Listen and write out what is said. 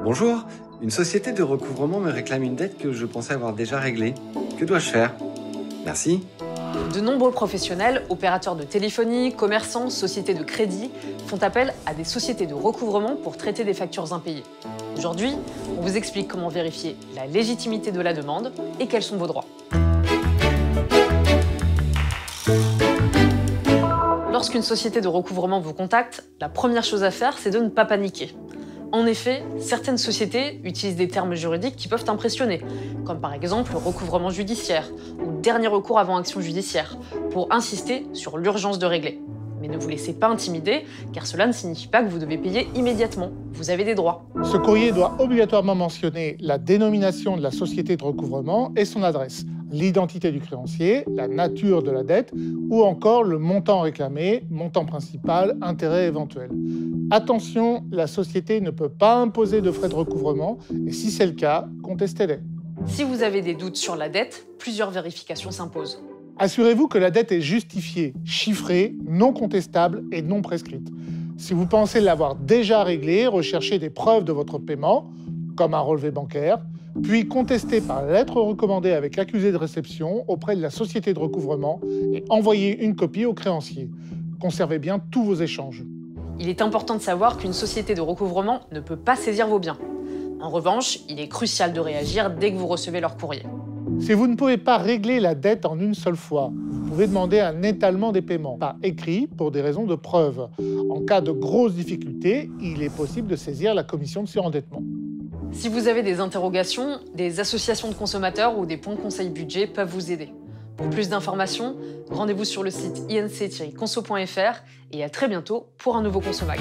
Bonjour, une société de recouvrement me réclame une dette que je pensais avoir déjà réglée. Que dois-je faire? Merci. De nombreux professionnels, opérateurs de téléphonie, commerçants, sociétés de crédit, font appel à des sociétés de recouvrement pour traiter des factures impayées. Aujourd'hui, on vous explique comment vérifier la légitimité de la demande et quels sont vos droits. Lorsqu'une société de recouvrement vous contacte, la première chose à faire, c'est de ne pas paniquer. En effet, certaines sociétés utilisent des termes juridiques qui peuvent impressionner, comme par exemple le recouvrement judiciaire ou dernier recours avant action judiciaire, pour insister sur l'urgence de régler. Mais ne vous laissez pas intimider, car cela ne signifie pas que vous devez payer immédiatement. Vous avez des droits. Ce courrier doit obligatoirement mentionner la dénomination de la société de recouvrement et son adresse, l'identité du créancier, la nature de la dette ou encore le montant réclamé, montant principal, intérêt éventuel. Attention, la société ne peut pas imposer de frais de recouvrement et si c'est le cas, contestez-les. Si vous avez des doutes sur la dette, plusieurs vérifications s'imposent. Assurez-vous que la dette est justifiée, chiffrée, non contestable et non prescrite. Si vous pensez l'avoir déjà réglée, recherchez des preuves de votre paiement, comme un relevé bancaire, puis contestez par lettre recommandée avec accusé de réception auprès de la société de recouvrement et envoyez une copie au créancier. Conservez bien tous vos échanges. Il est important de savoir qu'une société de recouvrement ne peut pas saisir vos biens. En revanche, il est crucial de réagir dès que vous recevez leur courrier. Si vous ne pouvez pas régler la dette en une seule fois, vous pouvez demander un étalement des paiements par écrit pour des raisons de preuve. En cas de grosses difficultés, il est possible de saisir la commission de surendettement. Si vous avez des interrogations, des associations de consommateurs ou des points de conseil budget peuvent vous aider. Pour plus d'informations, rendez-vous sur le site inc-conso.fr et à très bientôt pour un nouveau Consomag.